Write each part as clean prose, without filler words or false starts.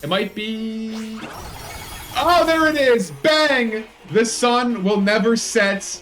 It might be... Oh, there it is! Bang! The sun will never set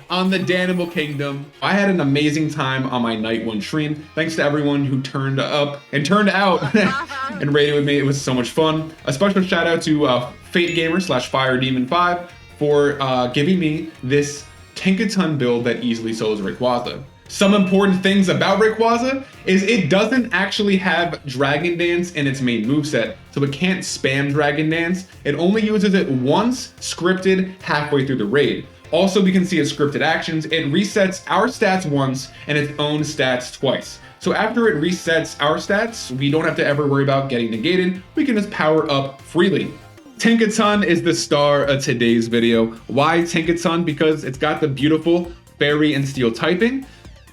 on the Danimal Kingdom. I had an amazing time on my night one stream. Thanks to everyone who turned up and turned out and raided with me. It was so much fun. A special shout out to Fate Gamer / Fire Demon 5 for giving me this Tinkaton build that easily solos Rayquaza. Some important things about Rayquaza is it doesn't actually have Dragon Dance in its main moveset, so it can't spam Dragon Dance. It only uses it once, scripted, halfway through the raid. Also, we can see its scripted actions. It resets our stats once and its own stats twice. So after it resets our stats, we don't have to ever worry about getting negated. We can just power up freely. Tinkaton is the star of today's video. Why Tinkaton? Because it's got the beautiful Fairy and Steel typing.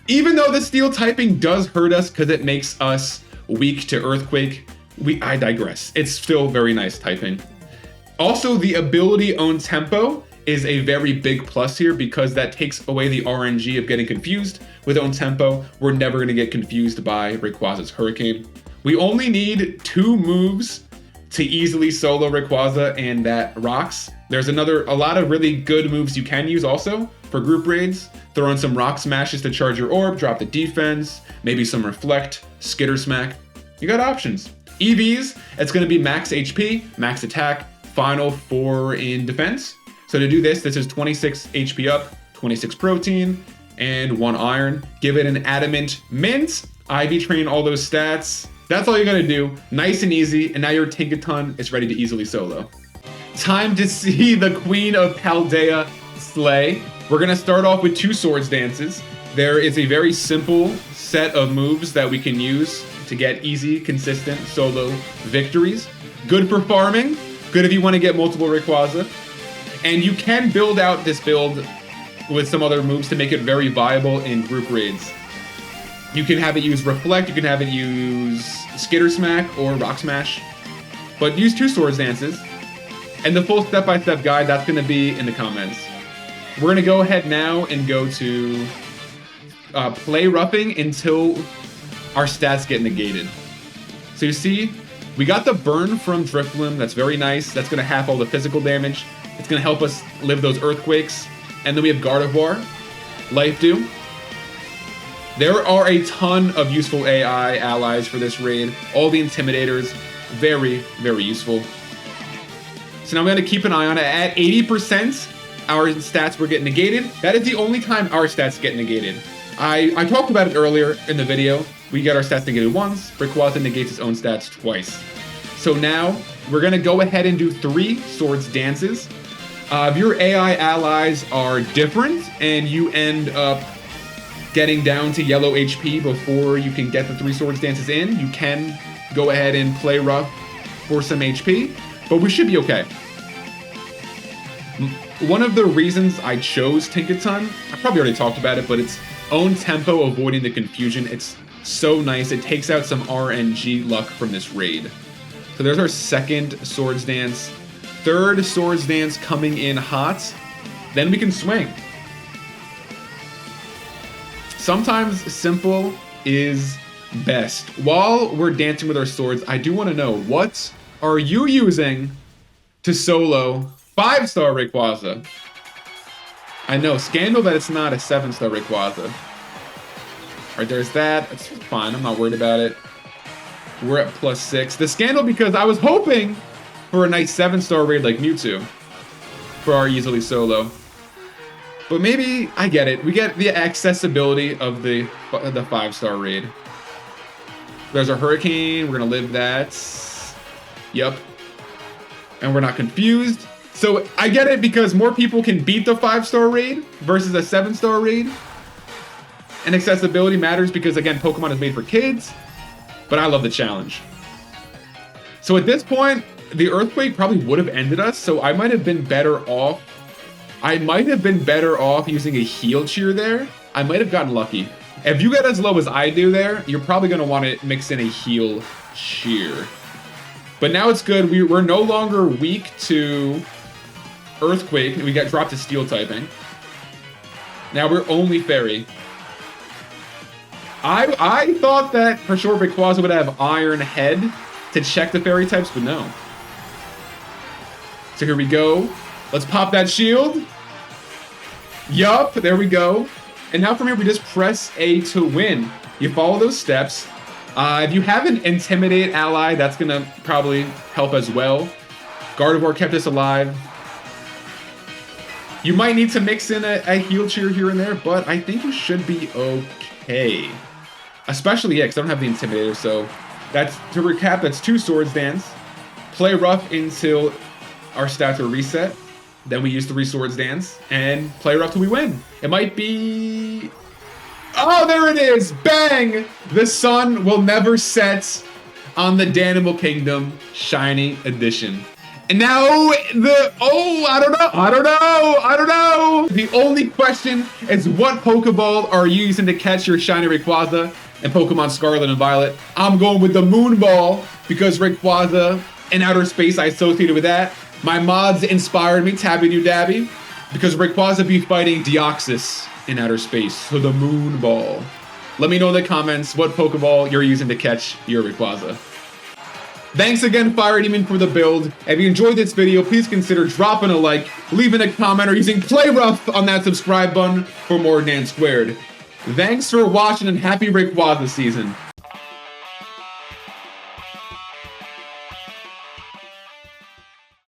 Even though the Steel typing does hurt us because it makes us weak to Earthquake, I digress. It's still very nice typing. Also, the ability Own Tempo is a very big plus here because that takes away the RNG of getting confused. With Own Tempo, we're never going to get confused by Rayquaza's Hurricane. We only need 2 moves to easily solo Rayquaza, and that rocks. There's a lot of really good moves you can use also for group raids. Throw in some Rock Smashes to charge your orb, drop the defense, maybe some Reflect, Skitter Smack. You got options. EVs, it's going to be max HP, max attack, final 4 in defense. So to do this is 26 HP up, 26 protein, and 1 iron. Give it an Adamant Mint, IV train all those stats. That's all you gotta do. Nice and easy, and now your Tinkaton is ready to easily solo. Time to see the Queen of Paldea slay. We're gonna start off with 2 Swords Dances. There is a very simple set of moves that we can use to get easy, consistent solo victories. Good for farming, good if you wanna get multiple Rayquaza. And you can build out this build with some other moves to make it very viable in group raids. You can have it use Reflect, you can have it use Skitter Smack or Rock Smash, but use 2 Swords Dances. And the full step-by-step guide, that's gonna be in the comments. We're gonna go ahead now and go to play roughing until our stats get negated. So you see, we got the burn from Drifloon, that's very nice. That's gonna half all the physical damage. It's gonna help us live those earthquakes. And then we have Gardevoir, Life Dew. There are a ton of useful AI allies for this raid. All the Intimidators, very, very useful. So now I'm gonna keep an eye on it. At 80%, our stats were getting negated. That is the only time our stats get negated. I talked about it earlier in the video. We get our stats negated once. Rayquaza negates its own stats twice. So now we're gonna go ahead and do 3 Swords Dances. If your AI allies are different and you end up getting down to yellow HP before you can get the 3 Swords Dances in, you can go ahead and play rough for some HP, but we should be okay. One of the reasons I chose Tinkaton, I probably already talked about it, but it's Own Tempo, avoiding the confusion. It's so nice. It takes out some RNG luck from this raid. So there's our 2nd Swords Dance. 3rd Swords Dance coming in hot. Then we can swing. Sometimes simple is best. While we're dancing with our swords, I do want to know, what are you using to solo 5-star Rayquaza? I know, scandal that it's not a 7-star Rayquaza. Alright, there's that. It's fine, I'm not worried about it. We're at +6. The scandal because I was hoping for a nice 7-star raid like Mewtwo for our easily solo. But maybe I get it. We get the accessibility of the 5-star raid. There's our Hurricane. We're gonna live that. Yep. And we're not confused. So I get it because more people can beat the 5-star raid versus a 7-star raid. And accessibility matters because, again, Pokemon is made for kids. But I love the challenge. So at this point, the Earthquake probably would have ended us. So I might have been better off. Using a Heal Cheer there. I might have gotten lucky. If you get as low as I do there, you're probably going to want to mix in a Heal Cheer. But now it's good. We're no longer weak to Earthquake. We got dropped to Steel typing. Now we're only Fairy. I thought that for sure Rayquaza would have Iron Head to check the fairy types, but no. So here we go. Let's pop that shield. Yup, there we go. And now from here, we just press A to win. You follow those steps. If you have an Intimidate ally, that's gonna probably help as well. Gardevoir kept us alive. You might need to mix in a heal cheer here and there, but I think you should be okay. Especially, yeah, because I don't have the Intimidator, so that's, to recap, that's 2 Swords Dance. Play rough until our stats are reset. Then we use 3 Swords Dance, and play rough till we win. It might be... Oh, there it is! Bang! The sun will never set on the Danimal Kingdom Shiny Edition. And now I don't know. The only question is what Pokeball are you using to catch your Shiny Rayquaza in Pokemon Scarlet and Violet? I'm going with the Moon Ball because Rayquaza and outer space I associated with that. My mods inspired me, Tabby Doo Dabby, because Rayquaza be fighting Deoxys in outer space, so the Moon Ball. Let me know in the comments what Pokeball you're using to catch your Rayquaza. Thanks again, Fire Demon, for the build. If you enjoyed this video, please consider dropping a like, leaving a comment, or using Play Rough on that subscribe button for more DanSquared. Thanks for watching and happy Rayquaza season.